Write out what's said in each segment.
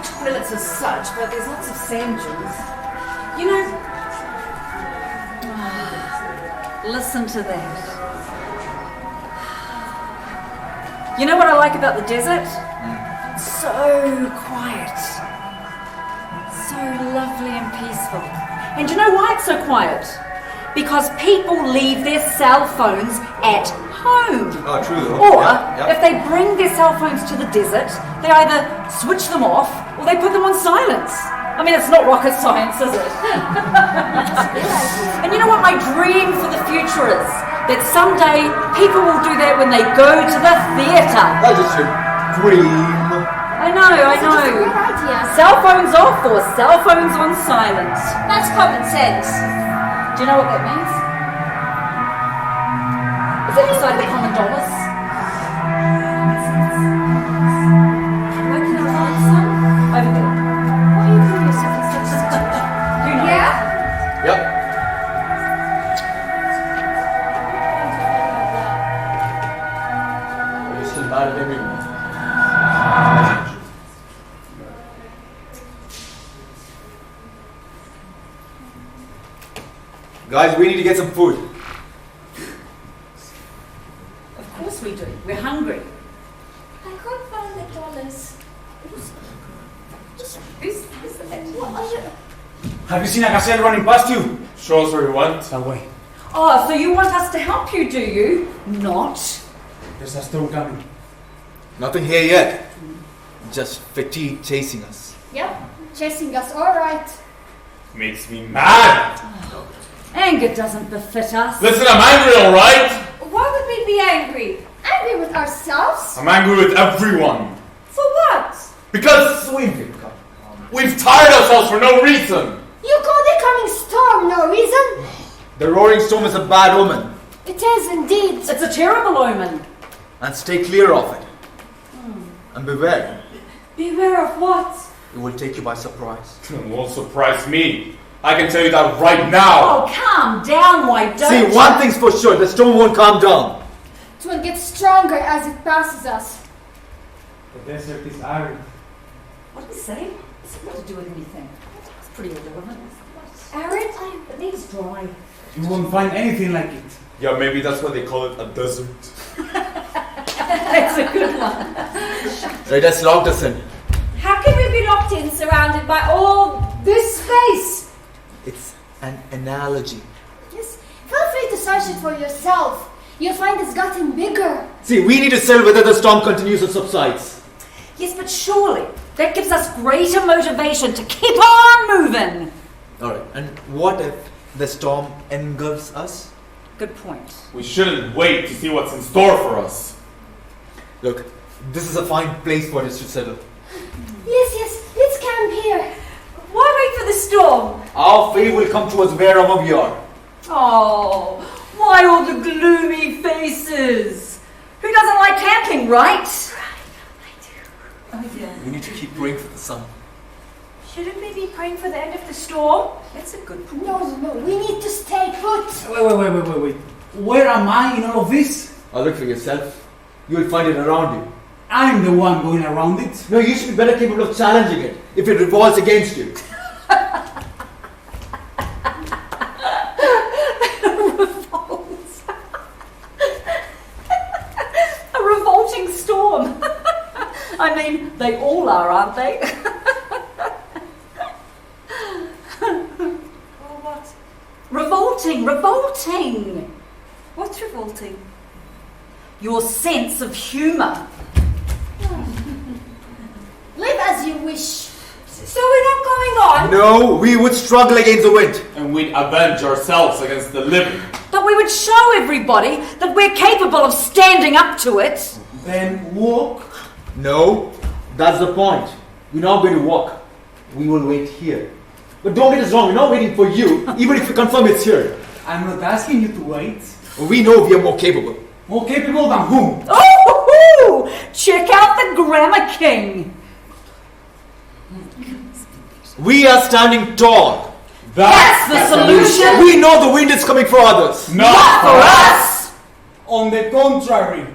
like toilets as such, but there's lots of sand dunes. You know... listen to that. You know what I like about the desert? So quiet. So lovely and peaceful. And do you know why it's so quiet? Because people leave their cell phones at home. Oh, true though. Or, yeah. if they bring their cell phones to the desert, they either switch them off or they put them on silence. I mean, it's not rocket science, is it? And you know what my dream for the future is? That someday people will do that when they go to the theatre. That's just your dream. I know. That's a great idea. Cell phones off or cell phones on silent. That's common sense. Do you know what that means? Is that beside the common dollars? Where can I find some? Over there. What are you doing yourself in such a situation? Yeah? Yep. You're still mad at everyone. Guys, we need to get some food. Of course we do. We're hungry. I can't find the dollars. Who's that? What are you... Have you seen a gazelle running past you? Show us where you went. That way. Oh, so you want us to help you, do you? Not. There's a storm coming. Nothing here yet. Just fatigue chasing us. Yep, chasing us, alright. Makes me mad. Anger doesn't befit us. Listen, I'm angry, alright? Why would we be angry? Angry with ourselves? I'm angry with everyone. For what? Because we've tired ourselves for no reason. You call the coming storm no reason? The roaring storm is a bad omen. It is indeed. It's a terrible omen. And stay clear of it. And beware. Beware of what? It will take you by surprise. It won't surprise me. I can tell you that right now. Oh, calm down, why don't See, you? one thing's for sure, the storm won't calm down. It will get stronger as it passes us. The desert is arid. What did he say? What's it got to do with anything? It's pretty irrelevant. Arid? It needs dry. You won't find anything like it. Yeah, maybe that's why they call it a desert. That's a good one. They just locked us in. How can we be locked in, surrounded by all this space? It's an analogy. Yes, feel free to search it for yourself. You'll find it's gotten bigger. See, we need to settle whether the storm continues or subsides. Yes, but surely that gives us greater motivation to keep on moving. Alright, and what if the storm engulfs us? Good point. We shouldn't wait to see what's in store for us. Look, this is a fine place for us to settle. Yes, let's camp here. Why wait for the storm? Our fate will come to us wherever we are. Oh, why all the gloomy faces? Who doesn't like camping, right? Oh, yeah. We need to keep praying for the sun. Shouldn't we be praying for the end of the storm? That's a good point. No, we need to stay put. Wait. Where am I in all of this? Look for yourself. You will find it around you. I'm the one going around it. No, you should be better capable of challenging it if it revolts against you. A revolting storm. I mean, they all are, aren't they? Or what? Revolting. What's revolting? Your sense of humour. Live as you wish. So we're not going on? No, we would struggle against the wind. And we'd avenge ourselves against the living. But we would show everybody that we're capable of standing up to it. Then walk. No, that's the point. We're not going to walk. We will wait here. But don't get us wrong, we're not waiting for you, even if you confirm it's here. I'm not asking you to wait. We know we are more capable. More capable than whom? Oh, check out the Grammar King. We are standing tall. That's the solution. We know the wind is coming for others. Not For us. On the contrary.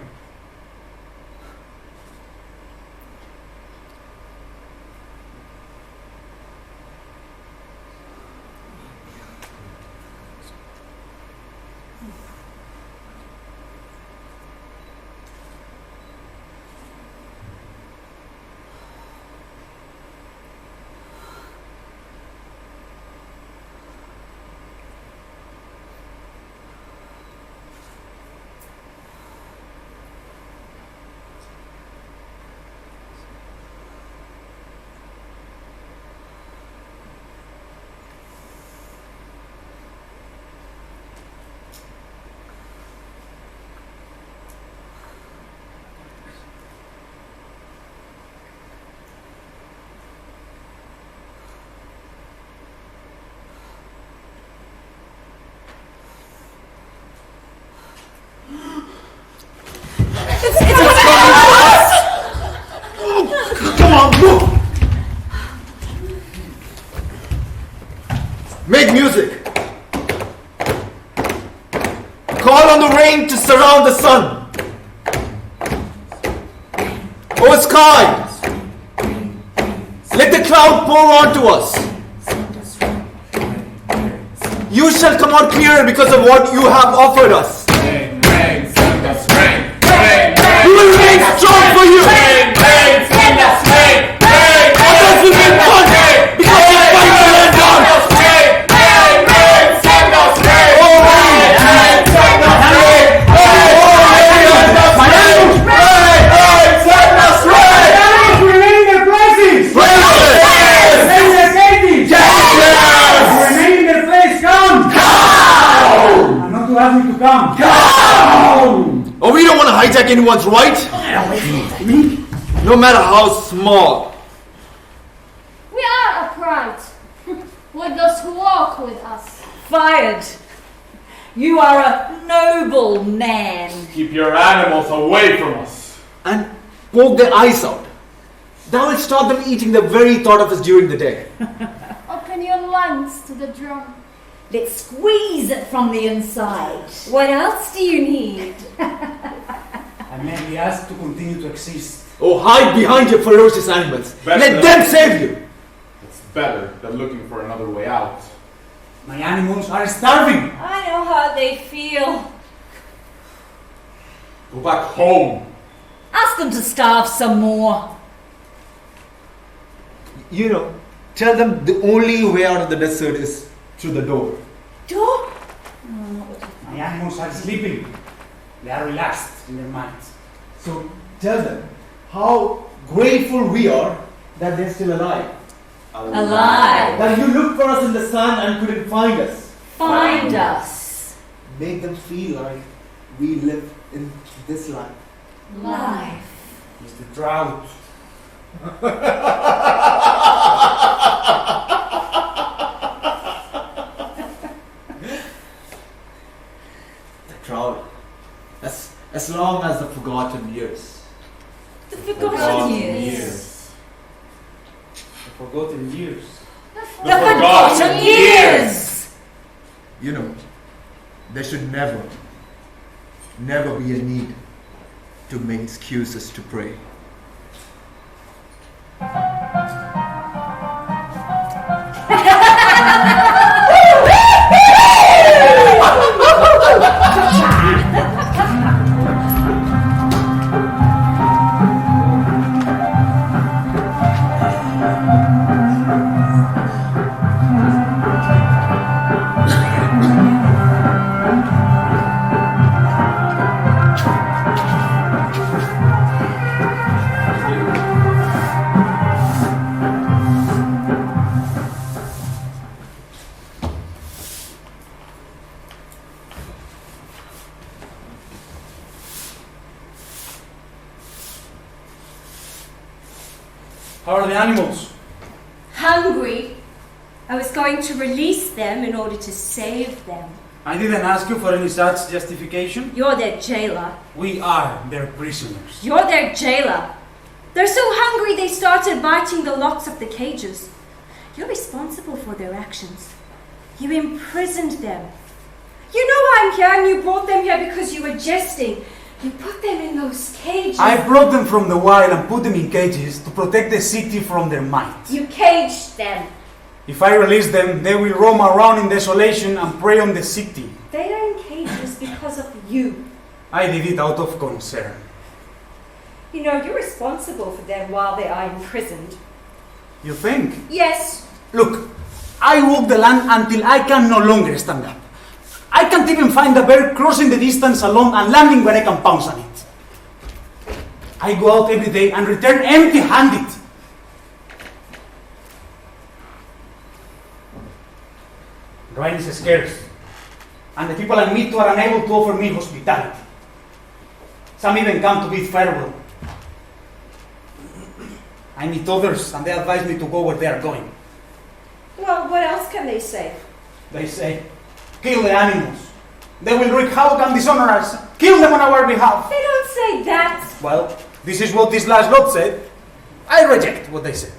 Come on, move! Make music. Call on the rain to surround the sun. Oh sky, let the cloud pour onto us. You shall come out clearer because of what you have offered us. Rain, rain, send us rain. Rain, rain. We will remain strong for you. Rain, rain, send us rain. Rain, Others will get punished because you fight the land down. rain, rain, rain, send us rain. Oh, rain. Rain, send us rain. Rain, rain, send us rain. Remain in their places! Praise it. Remain in their cages! Yes. Remain in their place! Come! I'm not to ask me to come. Oh, we don't want to hijack anyone's right. No matter how small. We are upright with those who walk with us. Fired. You are a noble man. Keep your animals away from us. And poke their eyes out. That will stop them eating the very thought of us during the day. Open your lungs to the drum. Let's squeeze it from the inside. What else do you need? I may be asked to continue to exist. Oh, hide behind your ferocious animals. Better. Let them save you. It's better than looking for another way out. My animals are starving. I know how they feel. Go back home. Ask them to starve some more. You know, tell them the only way out of the desert is through the door. Door? My animals are sleeping. They are relaxed in their minds. So tell them how grateful we are that they're still alive. Alive. That you looked for us in the sun and couldn't find us. Find us. Make them feel like we live in this life. Life. It's the drought. The drought. As long as the forgotten years. The forgotten years. The forgotten years. The forgotten years. You know, there should never be a need to make excuses to pray. How are the animals? Hungry. I was going to release them in order to save them. I didn't ask you for any such justification. You're their jailer. We are their prisoners. You're their jailer. They're so hungry they started biting the locks of the cages. You're responsible for their actions. You imprisoned them. You know I'm here and you brought them here because you were jesting. You put them in those cages. I brought them from the wild and put them in cages to protect the city from their might. You caged them. If I release them, they will roam around in desolation and prey on the city. They are in cages because of you. I did it out of concern. You know, you're responsible for them while they are imprisoned. You think? Yes. Look, I walk the land until I can no longer stand up. I can't even find a bird crossing the distance alone and landing where I can pounce on it. I go out every day and return empty-handed. Rain is scarce, and the people I meet are unable to offer me hospitality. Some even come to bid farewell. I meet others, and they advise me to go where they are going. Well, what else can they say? They say, kill the animals. They will wreak havoc and dishonor us. Kill them on our behalf. They don't say say that. Well, this is what this last lot said. I reject what they said.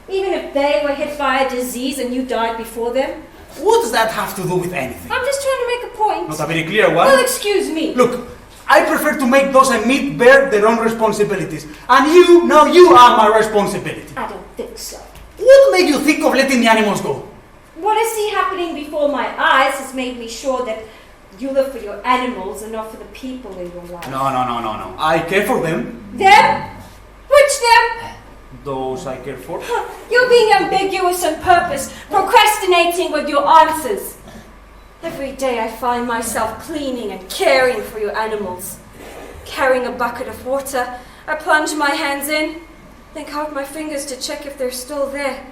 Even if they were hit by a disease and you died before them? What does that have to do with anything? I'm just trying to make a point. Not a very clear one. Well, excuse me. Look, I prefer to make those I meet bear their own responsibilities. And you are my responsibility. I don't think so. What made you think of letting the animals go? What I see happening before my eyes has made me sure that you live for your animals and not for the people in your life. No. I care for them. Them? Which them? Those I care for. You're being ambiguous on purpose, procrastinating with your answers. Every day I find myself cleaning and caring for your animals. Carrying a bucket of water, I plunge my hands in, then count my fingers to check if they're still there.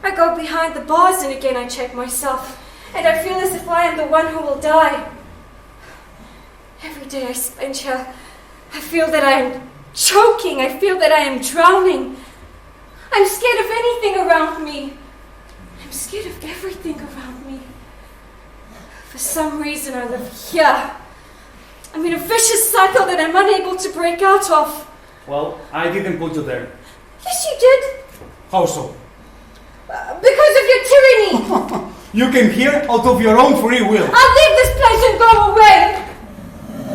I go behind the bars and again I check myself, and I feel as if I am the one who will die. Every day I spend here, I feel that I am choking, I feel that I am drowning. I'm scared of anything around me. I'm scared of everything around me. For some reason I live here. I'm in a vicious cycle that I'm unable to break out of. Well, I didn't put you there. Yes, you did. How so? Because of your tyranny. You came here out of your own free will. I'll leave this place and go away.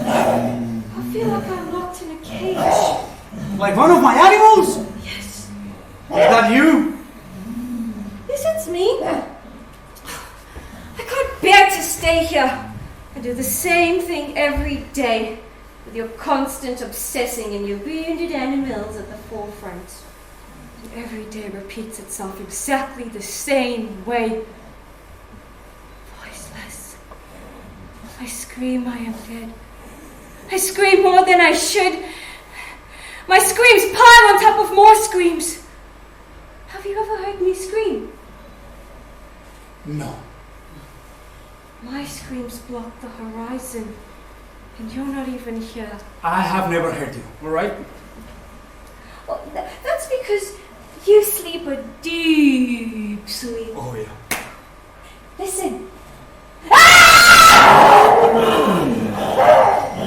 I feel like I'm locked in a cage. Like one of my animals? Yes. Is that you? Yes, it's me. I can't bear to stay here and do the same thing every day with your constant obsessing and your wounded animals at the forefront. And every day repeats itself exactly the same way. Voiceless. I scream I am dead. I scream more than I should. My screams pile on top of more screams. Have you ever heard me scream? No. My screams block the horizon, and you're not even here. I have never heard you, alright? Well, that's because you sleep a deep sleep. Oh, yeah. Listen. Ah!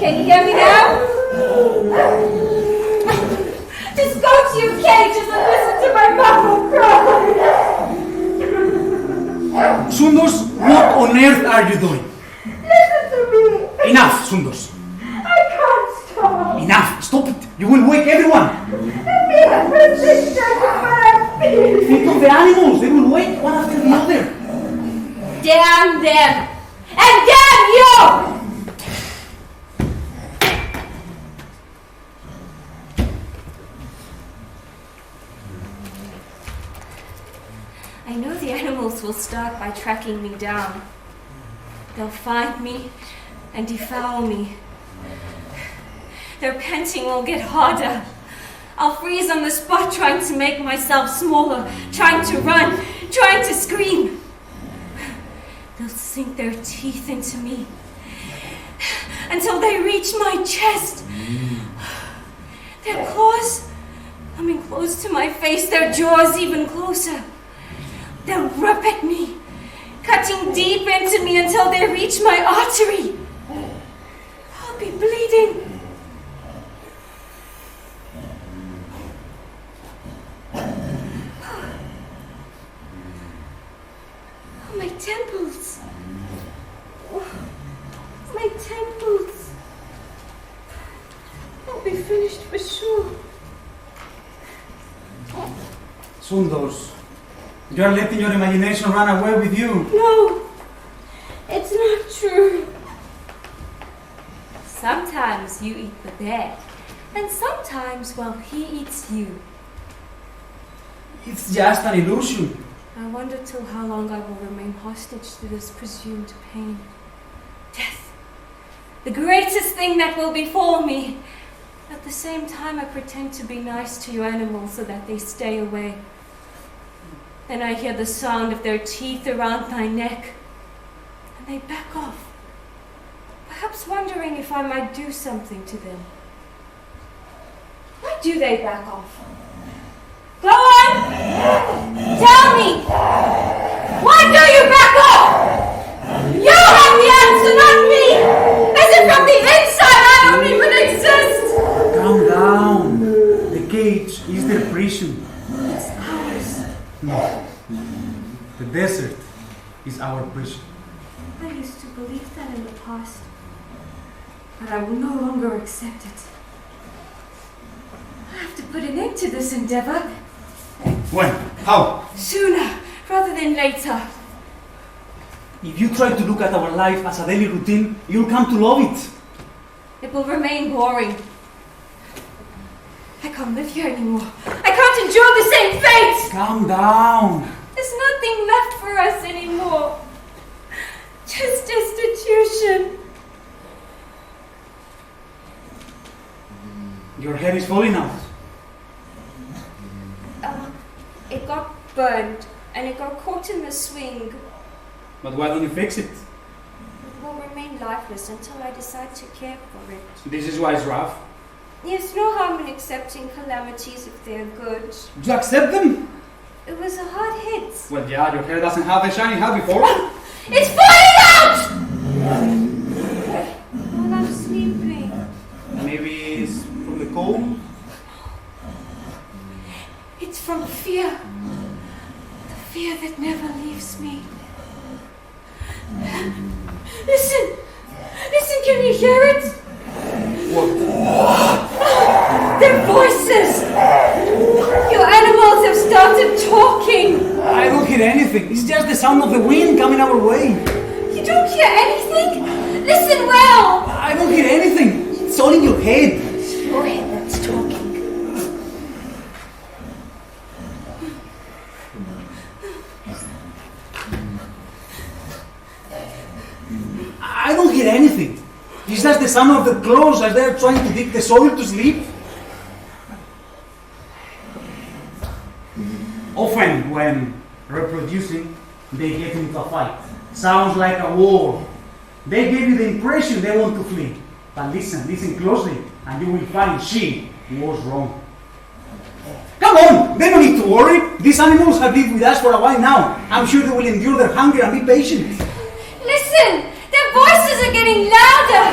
Can you hear me now? Just go to your cages and listen to my muffled cry. Sundus, what on earth are you doing? Listen to me. Enough, Sundus. I can't stop. Enough. Stop it. You will wake everyone. Think of the animals. They will wake one after the other. Damn them. And damn you! I know the animals will start by tracking me down. They'll find me and devour me. Their panting will get harder. I'll freeze on the spot trying to make myself smaller, trying to run, trying to scream. They'll sink their teeth into me until they reach my chest. Their claws coming close to my face, their jaws even closer. They'll rip at me, cutting deep into me until they reach my artery. I'll be bleeding. Oh, my temples. Oh, my temples. I'll be finished for sure. Sundus, you are letting your imagination run away with you. No, it's not true. Sometimes you eat the bear, and sometimes, well, he eats you. It's just an illusion. I wonder till how long I will remain hostage to this presumed pain. Death, the greatest thing that will befall me. At the same time, I pretend to be nice to your animals so that they stay away. Then I hear the sound of their teeth around my neck, and they back off, perhaps wondering if I might do something to them. Why do they back off? Go on! Tell me! Why do you back off? You have the answer, not me! As if from the inside I don't even exist! prison. It's ours. No. The desert is our prison. I used to believe that in the past, but I will no longer accept it. I have to put an end to this endeavor. When? How? Sooner rather than later. If you try to look at our life as a daily routine, you'll come to love it. It will remain boring. I can't live here anymore. I can't endure the same fate! Calm down. There's nothing left for us anymore. Just destitution. Your hair is falling out. It got burned and it got caught in the swing. But why don't you fix it? It will remain lifeless until I decide to care for it. This is why it's rough. There's no harm in accepting calamities if they're good. Do you accept them? It was a hard hit. Well, yeah, your hair doesn't have the shine it had before. It's falling out! While I'm sleeping. Maybe it's from the cold. It's from fear. The fear that never leaves me. Listen! Listen, can you hear it? What? Their voices! Your animals have started talking! I don't hear anything. It's just the sound of the wind coming our way. You don't hear anything? Listen well! I don't hear anything. It's all in your head. It's your head that's talking. I don't hear anything. It's just the sound of the claws as they're trying to dig the soil to sleep. Often, when reproducing, they get into a fight. Sounds like a war. They give you the impression they want to flee. But listen closely, and you will find she was wrong. Come on, they don't need to worry. These animals have lived with us for a while now. I'm sure they will endure their hunger and be patient. Listen! Their voices are getting louder!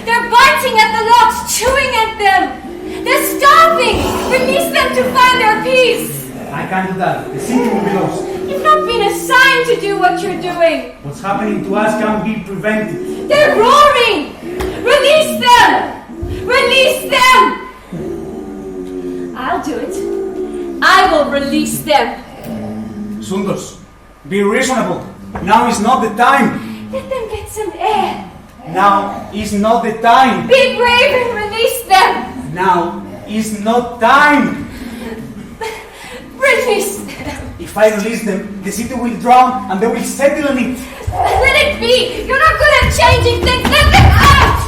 They're biting at the logs, chewing at them! They're starving! Release them to find their peace! I can't do that. The city will be lost. You've not been assigned to do what you're doing! What's happening to us can't be prevented. They're roaring! Release them! Release them! I'll do it. I will release them. Sundars, be reasonable. Now is not the time. Let them get some air. Now is not the time. Be brave and release them. Now is not time. Release them. If I release them, the city will drown and they will settle on it. Let it be. You're not good at changing things. Let them out.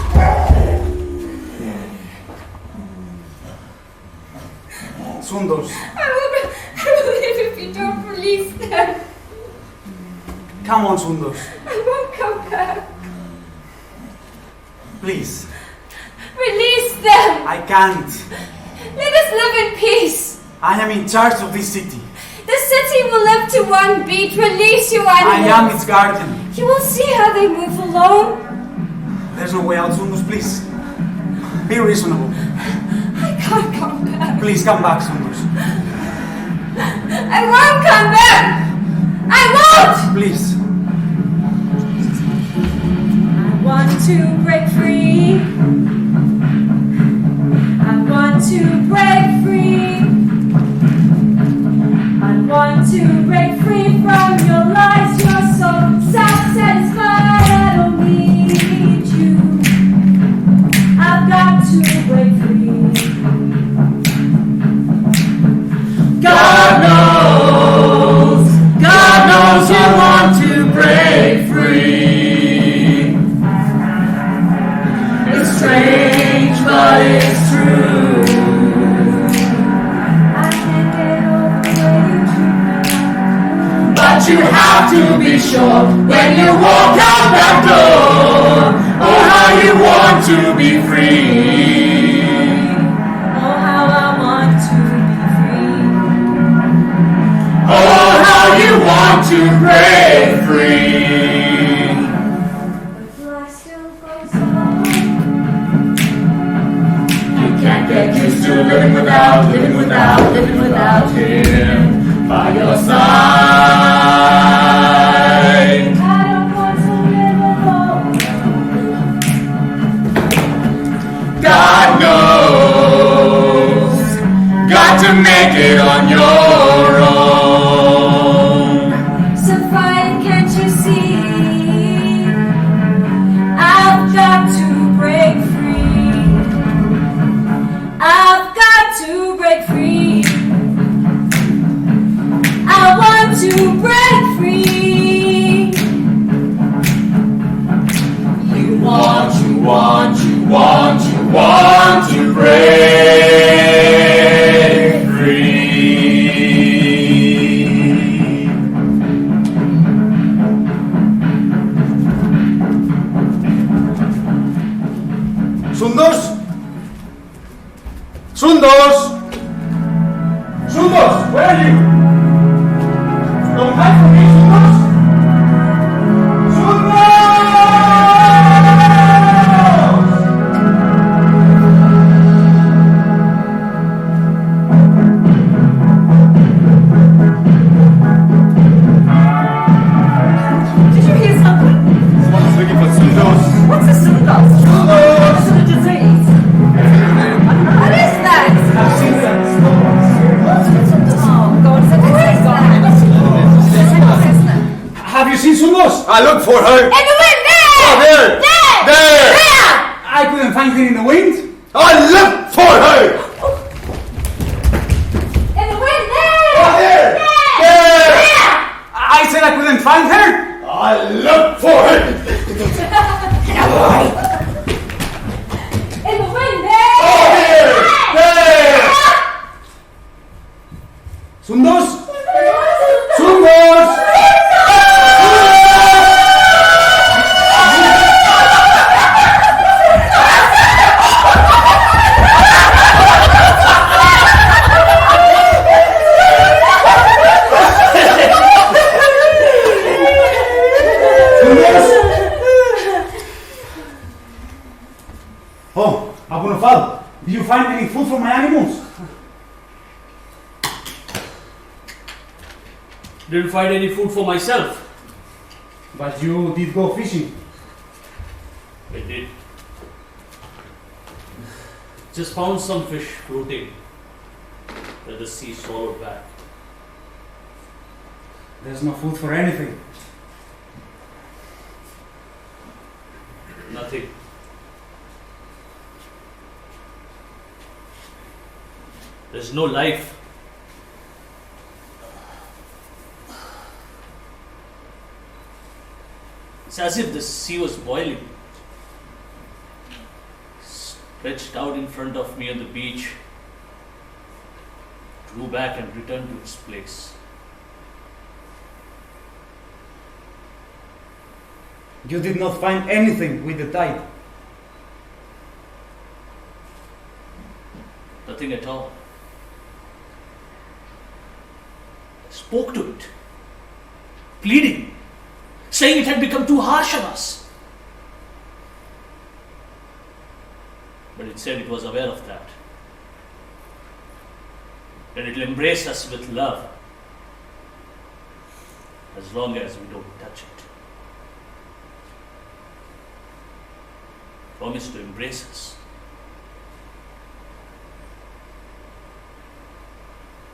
Sundars, I will live if you don't release them. come on, Sundars. I won't come back. Please. Release them. I can't. Let us live in peace. I am in charge of this city. The city will live to one beat. Release your I animals. am its guardian. You will see how they move along. There's no way out, Sundars, please. Be reasonable. I can't come back. Please come back, Sundars. I won't come back. I won't. Please. I want to break free. I want to break free. I want to break free from your lies. You're so self-satisfied. I don't need you. I've got to break free. God knows you want to break free. It's strange, but it's true. I can't get over the way you treat me. But you have to be sure when you walk out that door, oh how you want to be free. Oh, how I want to be free. Oh how you want to break free. But life still goes on. You can't get used to living living without him by your side. I don't want to live alone. God knows, got to make it on your own. So fine, can't you see? I've got to break free. I've got to break free. I want to break free. You want to break free. Sundos! Sundos! Sundos! Where are you? Don't hide from me, Sundos! Sundos! Did you hear something? Someone's looking for Sundos. What's a sundos? Sundos! It's a disease. What is that? I've seen that. Oh, God, is that Have you seen Sundos? I look for her. In the wind, there! Oh, there! There! I couldn't find her in the wind. I look for her. In the wind, there! Oh, there! There! I said I couldn't find her. I look for her. In the wind, there! Oh, there! There! Sundos? Sundos! Oh, Abunafal, did you find any food for my animals? Didn't find any food for myself. But you did go fishing. I did. Just found some fish floating that the sea swallowed back. There's no food for anything. Nothing. There's no life. It's as if the sea was boiling. Stretched out in front of me on the beach, drew back and returned to its place. You did not find anything with the tide. Nothing at all. I spoke to it, pleading, saying it had become too harsh on us. But it said it was aware of that. And it'll embrace us with love as long as we don't touch it. Promise to embrace us.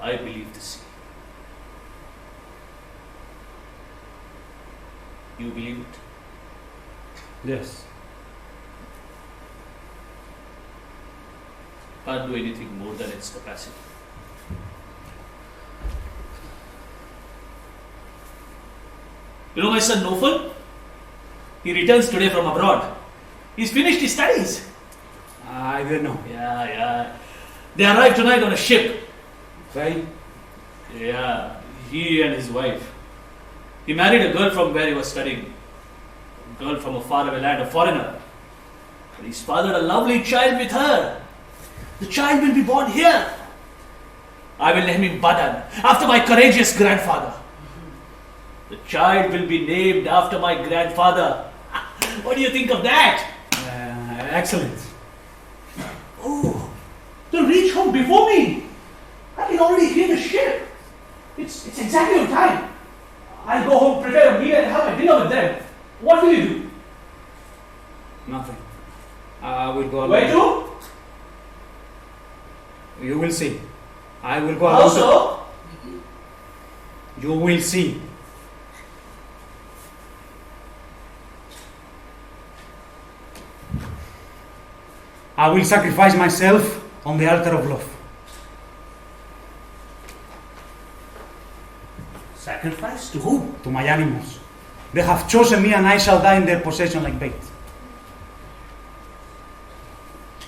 I believe the sea. You believe it? Yes. Can't do anything more than its capacity. You know my son Nofal? He returns today from abroad. He's finished his studies. I don't know. Yeah. They arrived tonight on a ship. Okay. Yeah, he and his wife. He married a girl from where he was studying. A girl from a faraway land, a foreigner. But he's fathered a lovely child with her. The child will be born here. I will name him Badan, after my courageous grandfather. The child will be named after my grandfather. What do you think of that? Excellent. Oh, the reach home before me. I can already hear the ship. It's exactly on time. I'll go home, prepare a meal, and have my dinner with them. What will you do? Nothing. I will go alone. Where to? You will see. I will go How alone. so? You will see. I will sacrifice myself on the altar of love. Sacrifice to whom? To my animals. They have chosen me and I shall die in their possession like bait.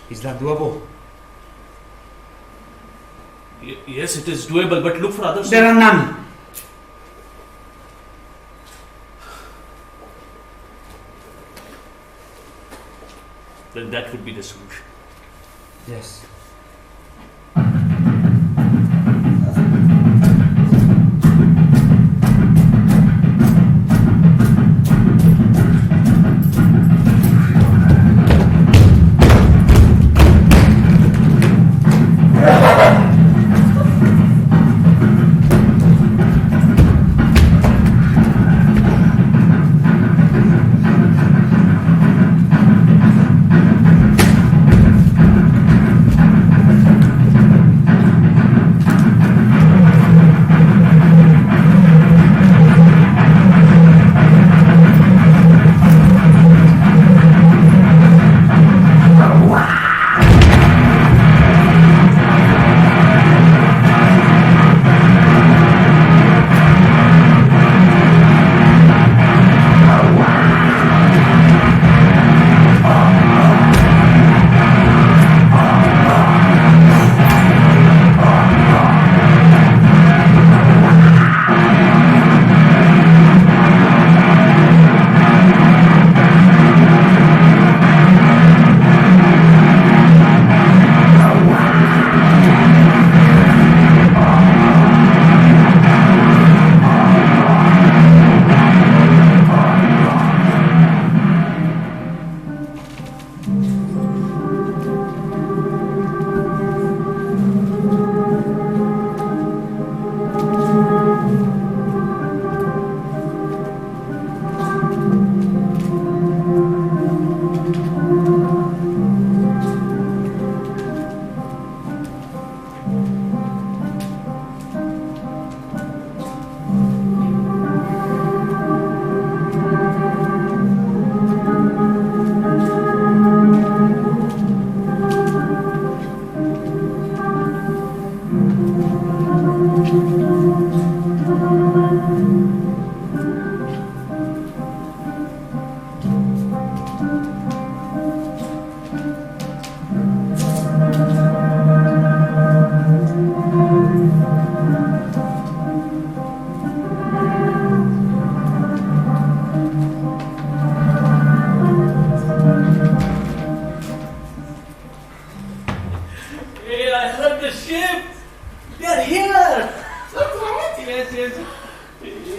Is that doable? Yes, it is doable, but look for others. There are none. Then that would be the solution. Yes.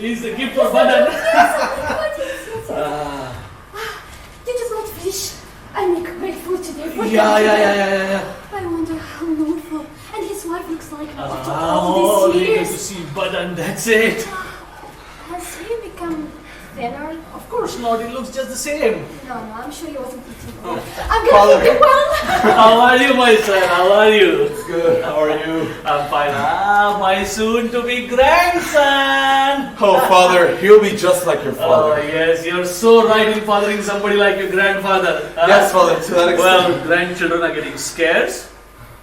He's a gift for Badan. You just want fish. I make great food today for Yeah. I wonder how Norfolk and his wife looks like after Oh, all these we get years. to see Badan, that's it. Has he become thinner? Of course not, it looks just the same. No, I'm sure he wasn't eating well. I'm gonna keep it well. How are you, my son? How are you? Good. How are you? I'm fine. My soon-to-be grandson. Oh, Father, he'll be just like your Oh, father. yes, you're so right in fathering somebody like your grandfather. Yes, Father, to that extent. Well, grandchildren are getting scarce.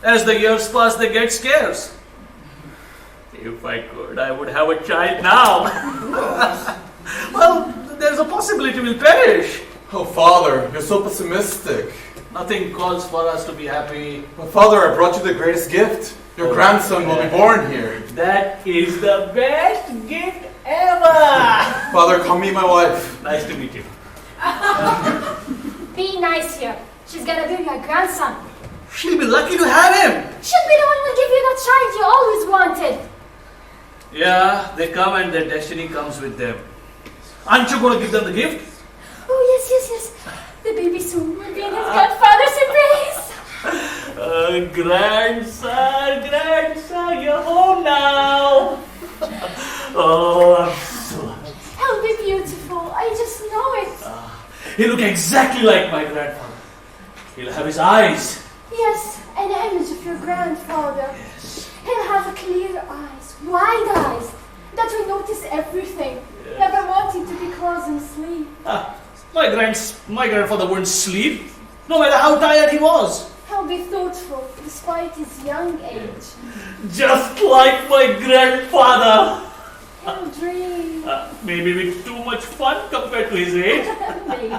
As the years pass, they get scarce. If I could, I would have a child now. Well, there's a possibility we'll perish. Oh, Father, you're so pessimistic. Nothing calls for us to be happy. But Father, I brought you the greatest gift. Your grandson will be born here. That is the best gift ever. Father, come meet my wife. Nice to meet you. Be nice here. She's gonna be your grandson. She'll be lucky to have him. She'll be the one who'll give you that child you always wanted. Yeah, they come and their destiny comes with them. Aren't you going to give them the gift? Oh, yes. The baby soon will be in his godfather's embrace. Grandson, you're home now. Oh, I'm so happy. He'll be beautiful. I just know it. He'll look exactly like my grandfather. He'll have his eyes. Yes, an image of your grandfather. Yes. He'll have clear eyes, wide eyes, that will notice everything. Yes. Never wanting to be close and sleep. My grandfather wouldn't sleep, no matter how tired he was. He'll be thoughtful despite his young age. Just like my grandfather. He'll dream. Maybe with too much fun compared to his age. Maybe.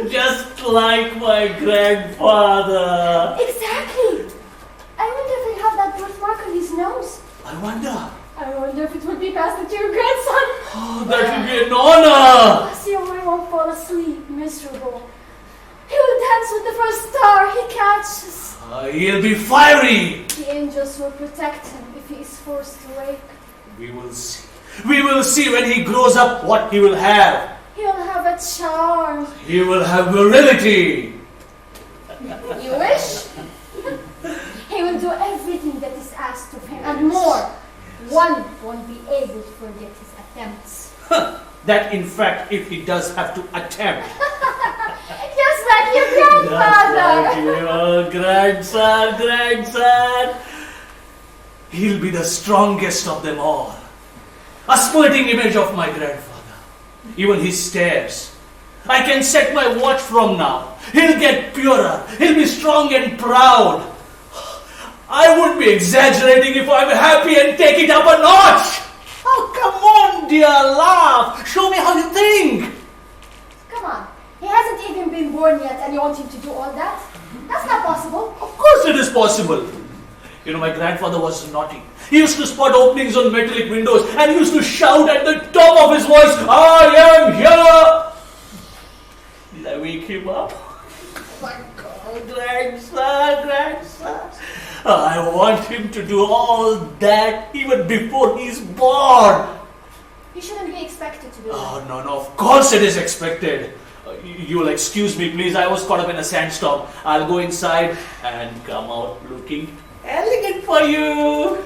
Just like my grandfather. Exactly. I wonder if he'll have that birthmark on his nose. I wonder. I wonder if it will be passed to your grandson. Oh, that will be an honor. Silver won't fall asleep miserable. He will dance with the first star he catches. He'll be fiery. The angels will protect him if he is forced to wake. We will see. We will see when he grows up what he will have. He'll have a charm. He will have virility. You wish? He will do everything that is asked of him and more. One won't be able to forget his attempts. That, in fact, if he does have to attempt. Just like your grandfather. Just like your grandson. He'll be the strongest of them all. A splitting image of my grandfather. Even his stares. I can set my watch from now. He'll get purer. He'll be strong and proud. I wouldn't be exaggerating if I'm happy and take it up a notch. Oh, come on, dear, laugh. Show me how you think. Come on. He hasn't even been born yet and you want him to do all that? That's not possible. Of course it is possible. You know, my grandfather was naughty. He used to spot openings on metallic windows and he used to shout at the top of his voice, I am here! Did I wake him up? Oh my God, grandson. I want him to do all that even before he's born. You shouldn't be expected to do that. Oh, no, of course it is expected. You'll excuse me, please. I was caught up in a sandstorm. I'll go inside and come out looking elegant for you.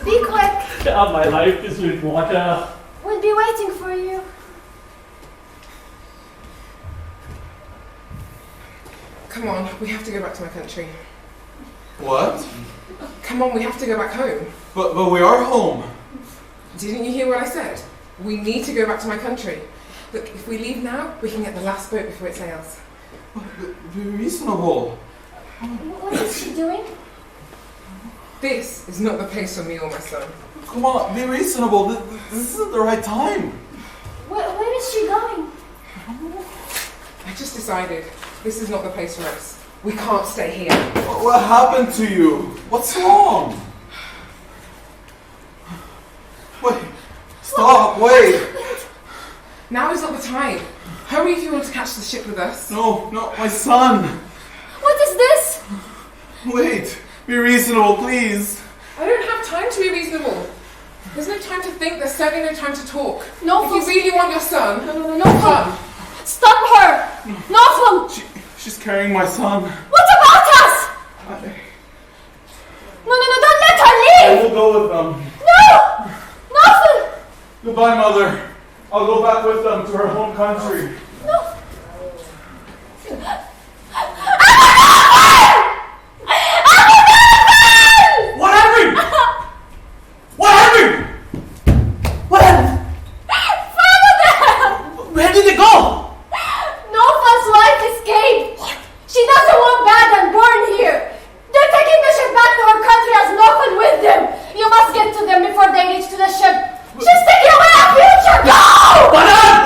Be quick. My life is with water. We'll be waiting for you. Come on, we have to go back to my country. What? Come on, we have to go back home. But we are home. Didn't you hear what I said? We need to go back to my country. Look, if we leave now, we can get the last boat before it sails. Be reasonable. What is she doing? This is not the place for me or my son. Come on, be reasonable. This isn't the right time. Where is she going? I just decided this is not the place for us. We can't stay here. What happened to you? What's wrong? Wait. Stop, wait. Now is not the time. Hurry if you want to catch the ship with us. No, my son. What is this? Wait. Be reasonable, please. I don't have time to be reasonable. There's no time to think, there's certainly no time to talk. No, if you really want your son, No, come. Stop her! Nothing! She's carrying my son. What about us? No, don't let her I leave! will go with them. No! Nothing! Goodbye, Mother. I'll go back with them to her home country. What happened? What happened? What happened? Follow them! Where did they go? Nova's wife escaped. She doesn't want bad and born here. They're taking the ship back to her country as Novan with them. You must get to them before they reach to the ship. She's taking away our future. Go! Banan!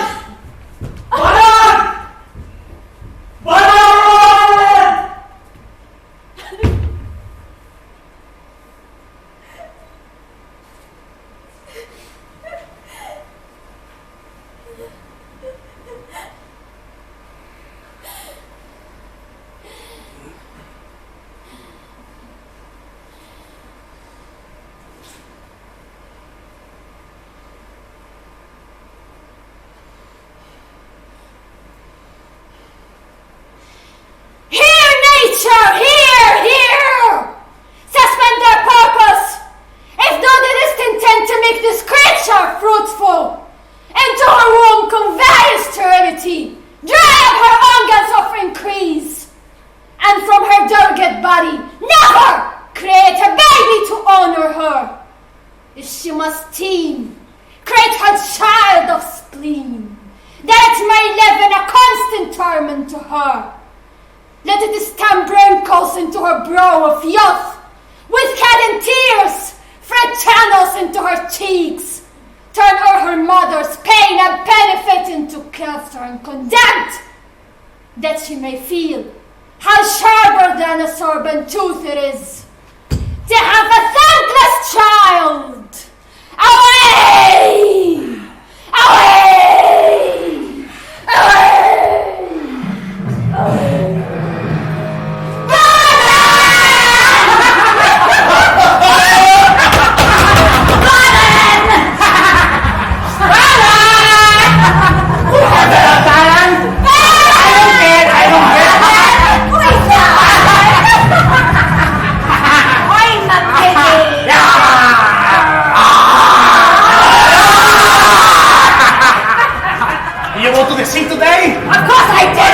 Here, nature! Here! make this creature fruitful. Into her womb convey sterility, dry up her organs of increase, and from her delicate body never create a baby to honor her. If she must teem, create her child of spleen, that it may live in a constant torment to her. Let it stamp wrinkles into her brow of youth, with cadent tears thread channels into her cheeks, turn her mother's pain and benefit into kilter and contempt, that she may feel how sharper than a serpent tooth it is to have a thankless child. Away! Away! Away! Away! Sing today? Of course I did!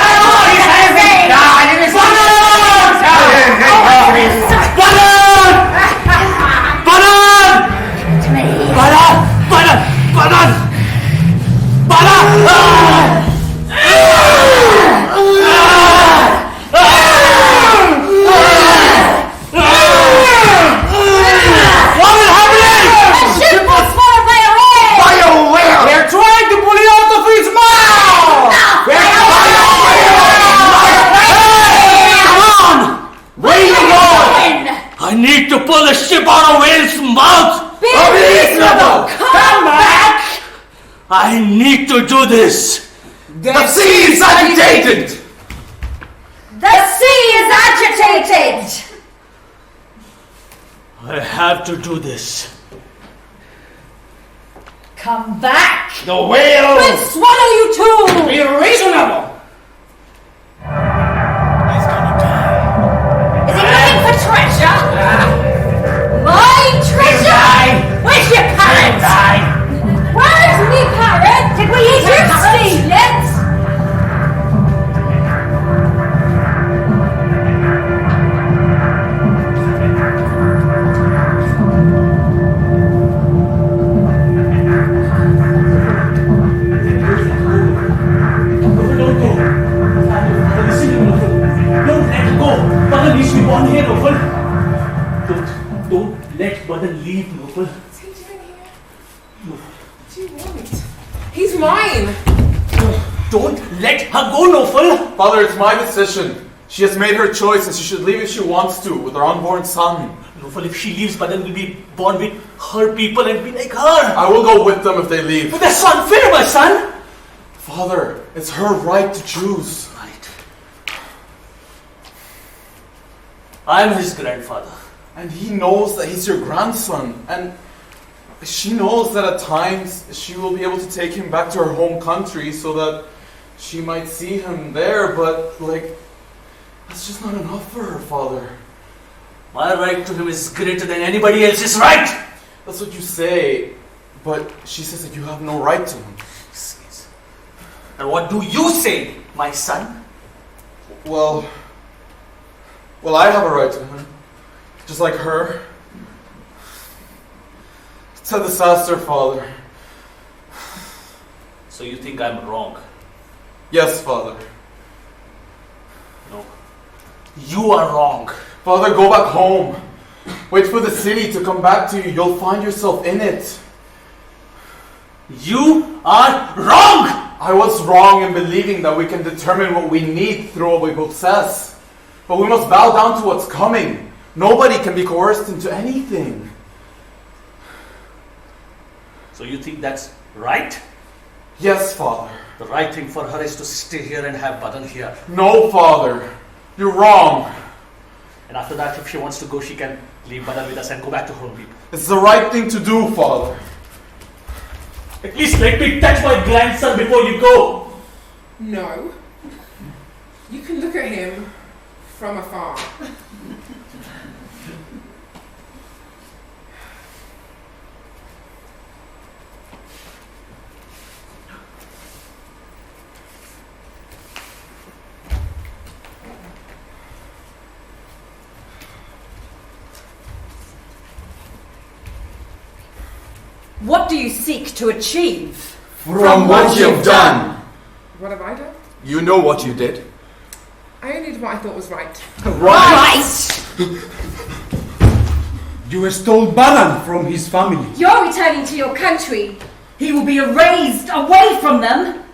Pull the ship out of Whale's mouth! Be reasonable! Come back! I need to do this! The sea is agitated! The sea is agitated! I have to do this. Come back! The whale! We'll swallow you too! Be reasonable! He's gonna die. Is he looking for treasure? My treasure! Where's your parrot? Where's me parrot? Did we eat your seed yet? Don't let Badan leave, Nopal. What's he doing here? What do you want? He's mine! Don't let her go, Nopal. Father, it's my decision. She has made her choice and she should leave if she wants to, with her unborn son. Nopal, if she leaves, Badan will be born with her people and be like her. I will go with them if they leave. But that's unfair, my son. Father, it's her right to choose. Right. I'm his grandfather. And he knows that he's your grandson. And she knows that at times she will be able to take him back to her home country so that she might see him there. But, that's just not enough for her, Father. My right to him is greater than anybody else's right. That's what you say. But she says that you have no right to him. And what do you say, my son? Well, I have a right to him. Just like her. It's a disaster, Father. So you think I'm wrong? Yes, Father. No. You are wrong. Father, go back home. Wait for the city to come back to you. You'll find yourself in it. You are wrong! I was wrong in believing that we can determine what we need through what we possess. But we must bow down to what's coming. Nobody can be coerced into anything. So you think that's right? Yes, Father. The right thing for her is to stay here and have Badan here. No, Father. You're wrong. And after that, if she wants to go, she can leave Badan with us and go back to her people. It's the right thing to do, Father. At least let me touch my grandson before you go. No. You can look at him from afar. What do you seek to achieve? From what you've done. What have I done? You know what you did. I only did what I thought was right. You stole Baran from his family. You're returning to your country. He will be erased away from them.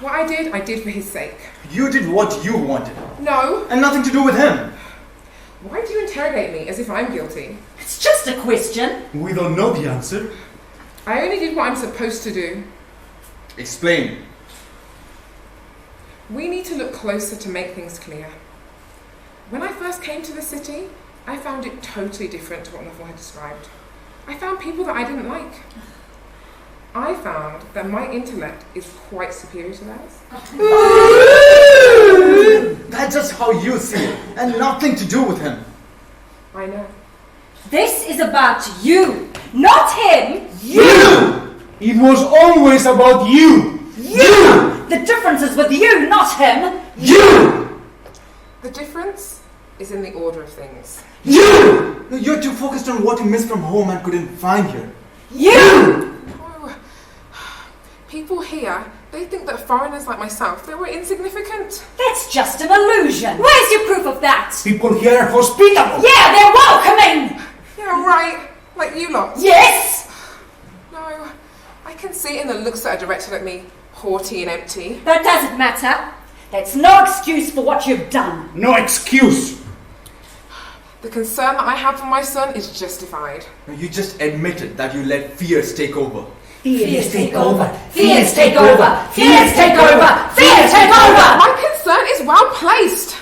What I did for his sake. You did what you wanted. No. And nothing to do with him. Why do you interrogate me as if I'm guilty? It's just a question. We don't know the answer. I only did what I'm supposed to do. Explain. We need to look closer to make things clear. When I first came to the city, I found it totally different to what Novel had described. I found people that I didn't like. I found that my intellect is quite superior to theirs. That's just how you see it, and nothing to do with him. I know. This is about you, not him. You! It was always about you. You! The difference is with you, not him. You! The difference is in the order of things. You! You're too focused on what you missed from home and couldn't find here. You! Oh, people here, they think that foreigners like myself, they were insignificant. That's just an illusion. Where's your proof of that? People here are hospitable. Yeah, they're welcoming. Yeah, right. Like you lot. Yes. No, I can see it in the looks that are directed at me. Haughty and empty. That doesn't matter. That's no excuse for what you've done. No excuse. The concern that I have for my son is justified. You just admitted that you let fears take over. Fears take over. Fears take over. Fears take over. Fears take over. My concern is well placed.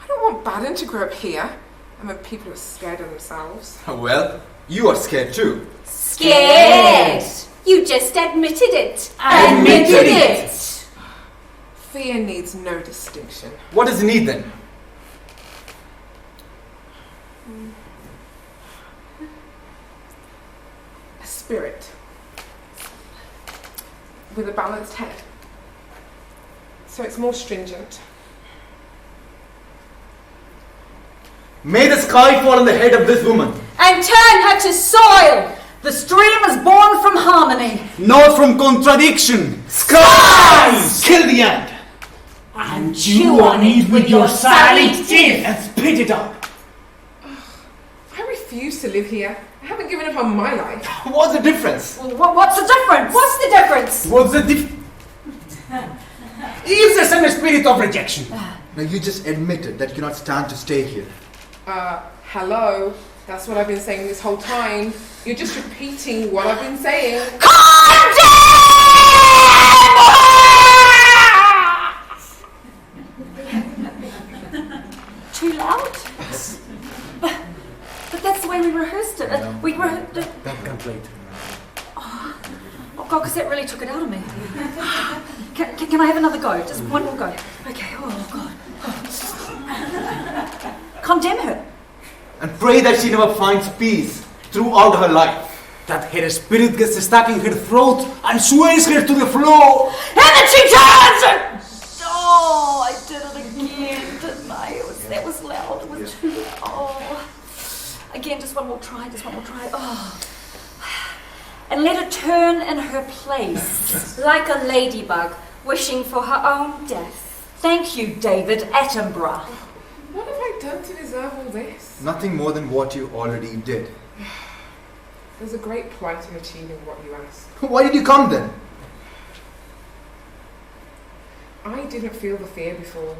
I don't want Baden to grow up here and when people are scared of themselves. Well, you are scared too. Scared. You just admitted it. Admitted it. Fear needs no distinction. What does it need then? A spirit with a balanced head. So it's more stringent. May the sky fall on the head of this woman. And turn her to soil. The stream is born from harmony. Not from contradiction. Skies! Kill the ant. And chew on it with your silent teeth. And spit it up. I refuse to live here. I haven't given up on my life. What's the difference? What's the difference? What's the difference? What's the It's the same spirit of rejection. Now you just admitted that you cannot stand to stay here. Hello? That's what I've been saying this whole time. You're just repeating what I've been saying. Too loud? But that's the way we rehearsed it. We rehearsed it. That can play. Oh God, because that really took it out of me. Can I have another go? Just one more go. Okay, oh God. Condemn her. And pray that she never finds peace throughout her life. That her spirit gets stuck in her throat and sways her to the floor. And then she turns and... Oh, I did it again, didn't I? That was loud. It was too... Oh. Again, just one more try, Oh. And let her turn in her place. Like a ladybug wishing for her own death. Thank you, David Attenborough. What have I done to deserve all this? Nothing more than what you already did. There's a great point in achieving what you asked. Why did you come then? I didn't feel the fear before.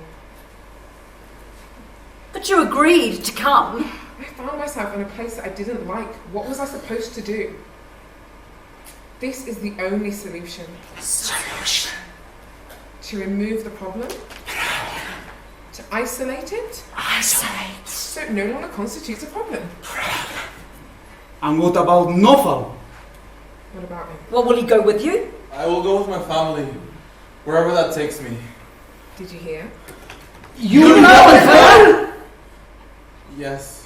But you agreed to come. I found myself in a place that I didn't like. What was I supposed to do? This is the only solution. Solution. To remove the problem? To isolate it? Isolate. So it no longer constitutes a problem. And what about Novel? What about him? Well, will he go with you? I will go with my family, wherever that takes me. Did you hear? You know as well? Yes.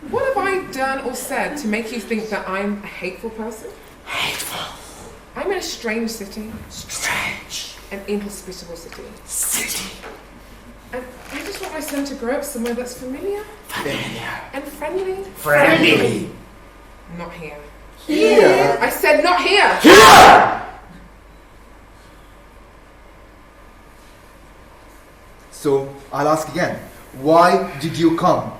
What have I done or said to make you think that I'm a hateful person? Hateful. I'm in a strange city. Strange. An inhospitable city. City. And I just want want my son to grow up somewhere that's familiar and friendly. Friendly. Not here. Here? I said not here. So, I'll ask again. Why did you come?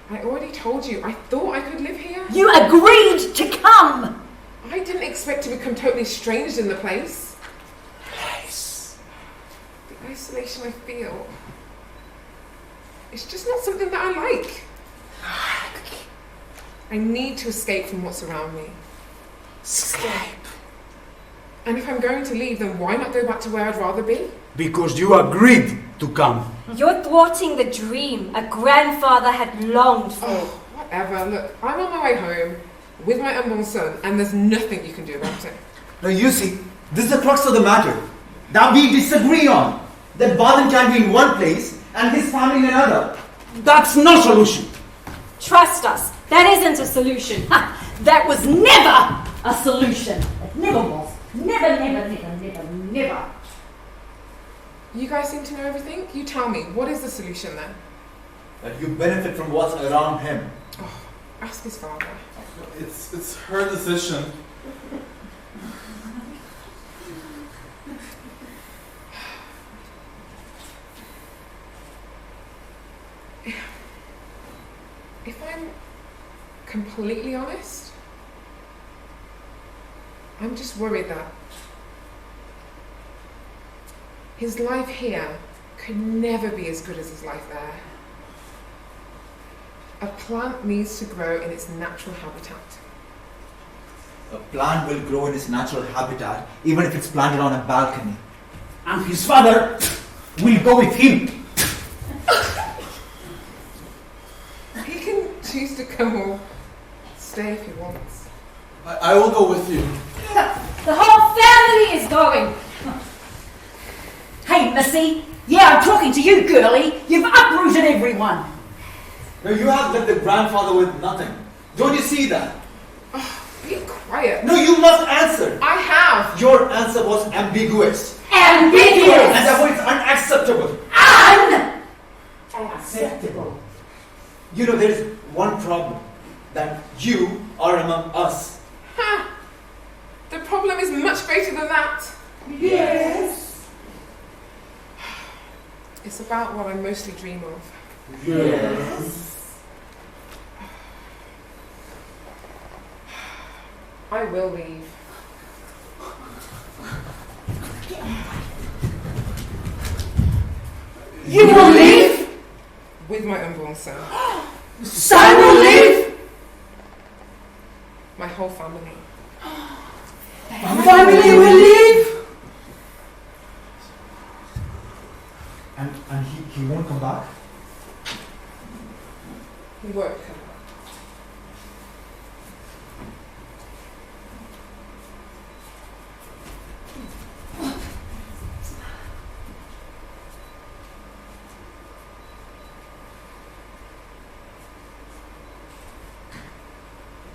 I already told you, I thought I could live here. You agreed to come! I didn't expect to become totally estranged in the place. The isolation I feel, it's just not something that I like. I need to escape from what's around me. Escape. And if I'm going to leave, then why not go back to where I'd rather be? Because you agreed to come. You're thwarting the dream a grandfather had longed for. Oh, whatever. Look, I'm on my way home with my unborn son, and there's nothing you can do about it. Now you see, this is the crux of the matter. That we disagree on. That Baden can be in one place and his family in another. That's no solution. Trust us, that isn't a solution. That was never a solution. It never was. Never, never, never, never, never. You guys seem to know everything. You tell me, what is the solution then? That you benefit from what's around him. Oh, ask his father. It's her decision. If I'm completely honest, I'm just worried that his life here could never be as good as his life there. A plant needs to grow in its natural habitat. A plant will grow in its natural habitat even if it's planted on a balcony. And his father will go with him. He can choose to come or stay if he wants. I will go with you. The whole family is going. Hey, Missy. Yeah, I'm talking to you, girlie. You've uprooted everyone. No, you have left the grandfather with nothing. Don't you see that? Oh, be quiet. No, you must answer. I have. Your answer was ambiguous. Ambiguous. And therefore it's unacceptable. Unacceptable. You know, there is one problem. That you are among us. Ha! The problem is much greater than that. Yes. It's about what I mostly dream of. Yes. I will leave. You will leave? With my unborn son. Son will leave? My whole family. Family will leave? And he won't come back? He won't come back.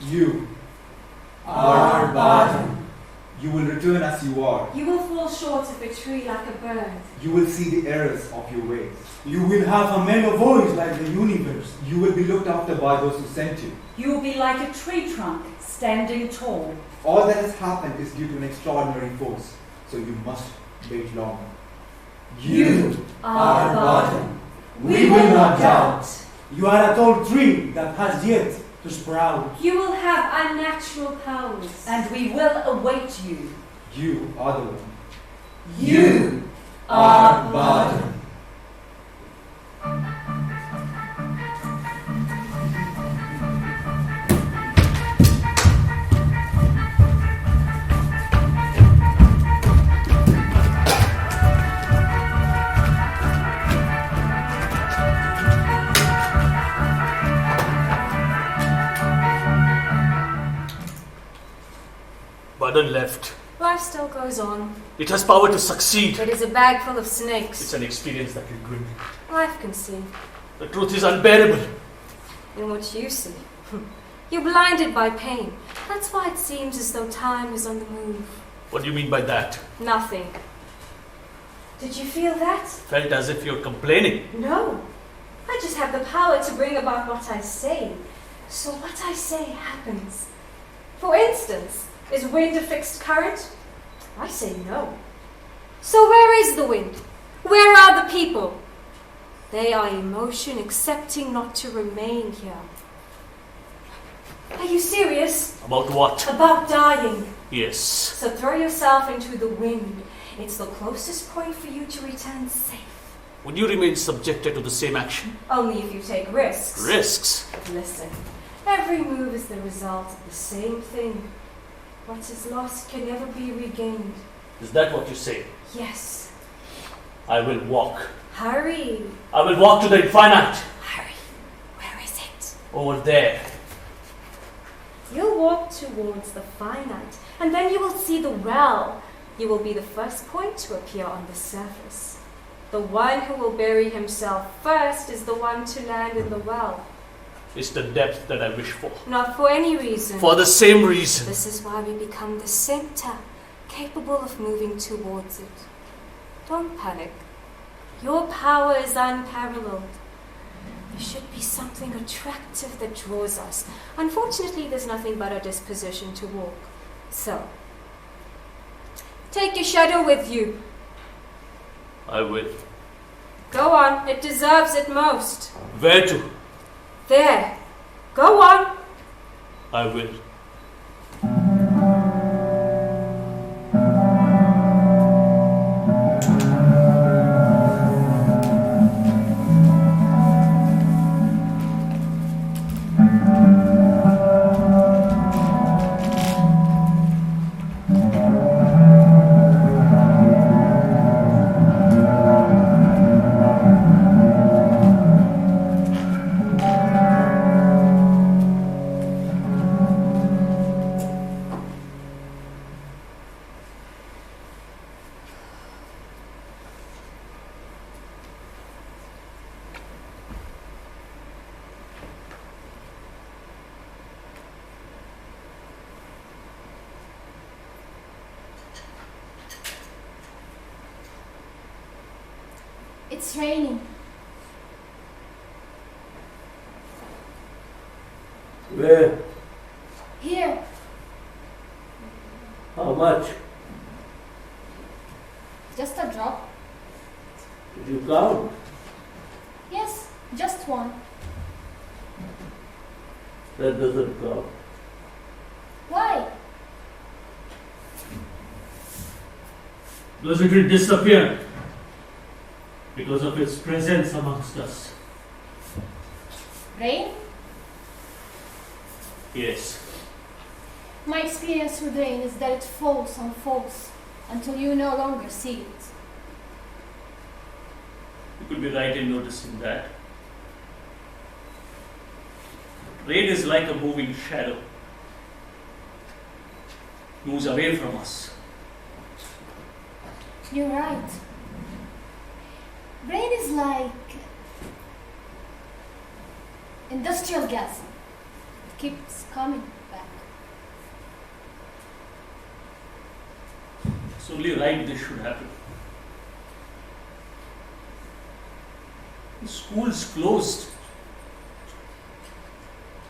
You are Baden. You will return as you are. You will fall short of a tree like a bird. You will see the errors of your ways. You will have a mellow voice like the universe. You will be looked after by those who sent you. You will be like a tree trunk, standing tall. All that has happened is due to an extraordinary force, so you must wait longer. You are Baden. We will not doubt. You are a tall tree that has yet to sprout. You will have unnatural powers. And we will await you. You are the one. You are Baden. Baden left. Life still goes on. It has power to succeed. It is a bag full of snakes. It's an experience that will grin. Life can see. The truth is unbearable. In what you see. You're blinded by pain. That's why it seems as though time is on the move. What do you mean by that? Nothing. Did you feel that? Felt as if you're complaining. No. I just have the power to bring about what I say. So what I say happens. For instance, is wind a fixed current? I say no. So where is the wind? Where are the people? They are emotion accepting not to remain here. Are you serious? About what? About dying. Yes. So throw yourself into the wind. It's the closest point for you to return safe. Would you remain subjected to the same action? Only if you take risks. Risks? Listen, every move is the result of the same thing. What is lost can never be regained. Is that what you say? Yes. I will walk. Hurry. I will walk to the infinite. Hurry. Where is it? Over there. You'll walk towards the finite, and then you will see the well. You will be the first point to appear on the surface. The one who will bury himself first is the one to land in the well. It's the depth that I wish for. Not for any reason. For the same reason. This is why we become the center, capable of moving towards it. Don't panic. Your power is unparalleled. There should be something attractive that draws us. Unfortunately, there's nothing but a disposition to walk. So, take your shadow with you. I will. Go on, it deserves it most. Where to? There. Go on. I will. It's raining. Where? Here. How much? Just a drop. Did you count? Yes, just one. That doesn't count. Why? Because it will disappear. Because of its presence amongst us. Rain? Yes. My experience with rain is that it falls and falls until you no longer see it. You could be right in noticing that. Rain is like a moving shadow. Moves away from us. You're right. Rain is like industrial gas. It keeps coming back. It's only right this should happen. The school's closed.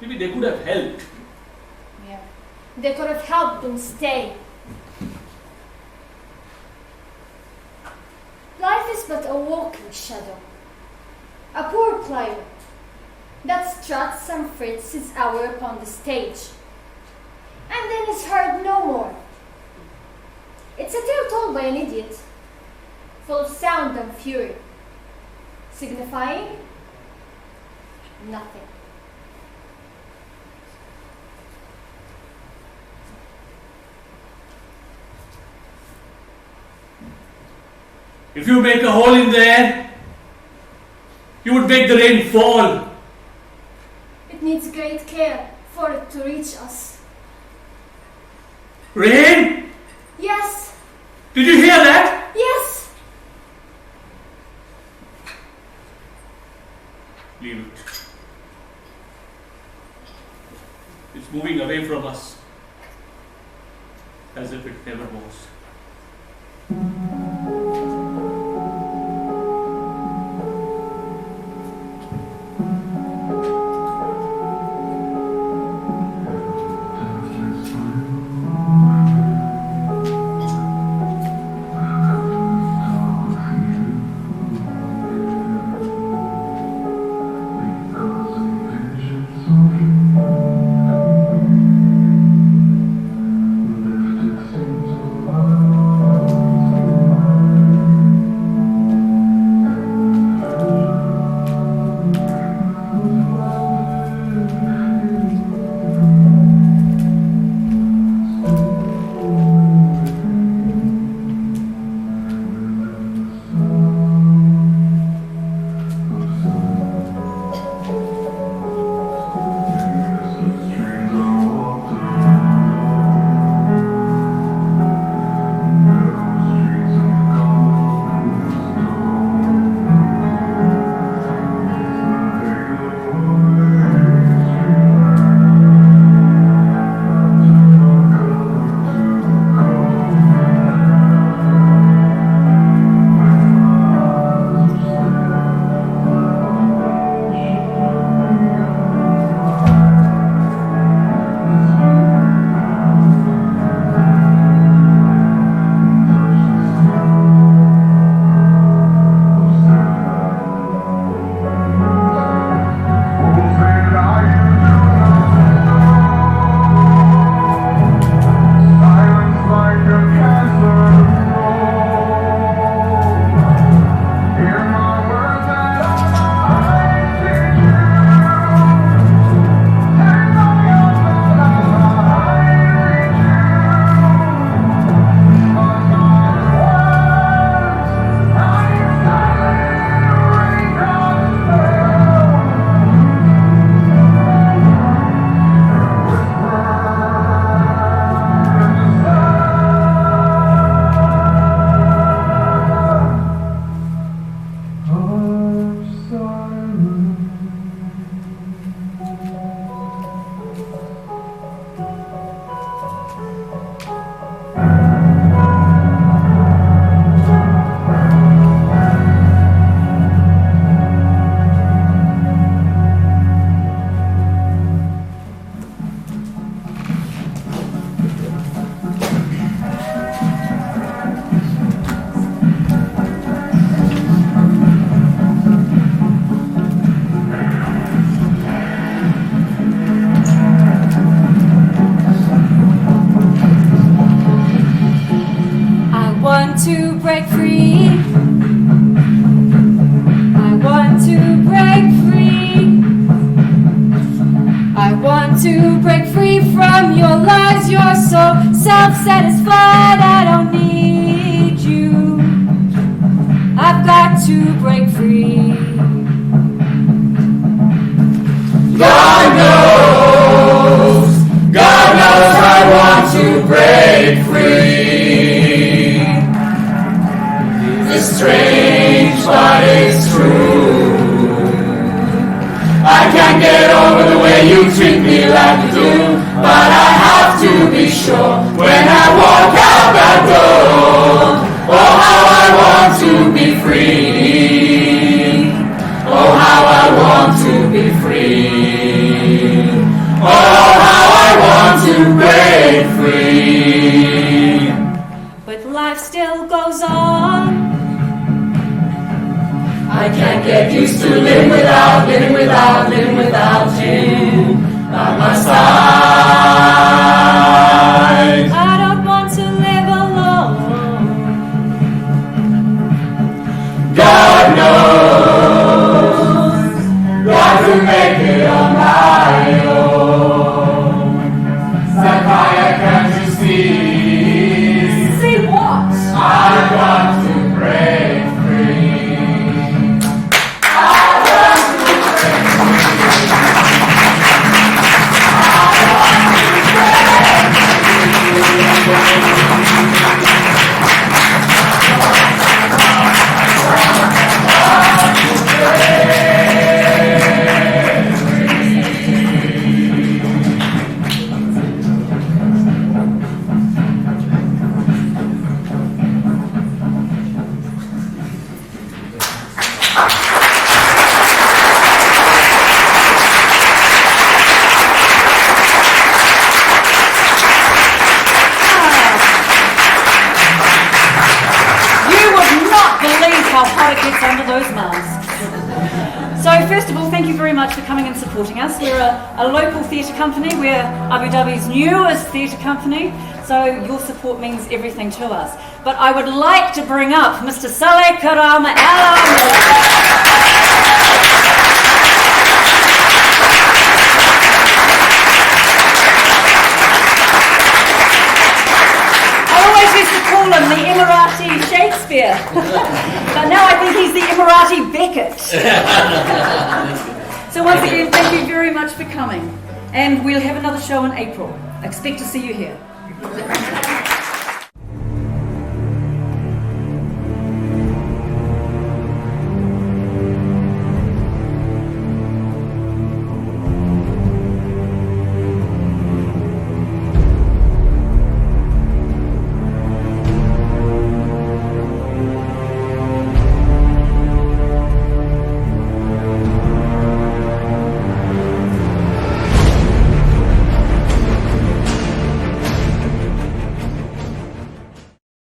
Maybe they could have helped. Yeah. They could have helped them stay. Life is but a walking shadow, a poor player that struts and frets his hour upon the stage, and then is heard no more. It's a tale told by an idiot, full of sound and fury, signifying nothing. If you make a hole in there, you would make the rain fall. It needs great care for it to reach us. Rain? Yes, Did you hear that? yes. Leave it. It's moving away from us as if it never was. want to break free. I want to break free. I want to break free from your lies. You're so self-satisfied. I don't need you. I've got to break free. God knows I want to break free. It's strange, but it's true. I can't get over the way you treat me like you do, but I have to be sure when I walk out that door. Oh, how I want to be free. Oh, how I want to be free. Oh, how I want to break free. But life still goes on. I can't get used to living without you by my side. I don't want to live alone. God knows, got to make it on my own. Zakaia, can't you see? See what? I've got to break free. Under those masks. So first of all, thank you very much for coming and supporting us. We're a local theatre company. We're Abu Dhabi's newest theatre company, so your support means everything to us. But I would like to bring up Mr. Saleh Karama Al him the Emirati Shakespeare. But now I think he's the Emirati Beckett. So once again, thank you very much for coming. And we'll have another show in April. Expect to see you here.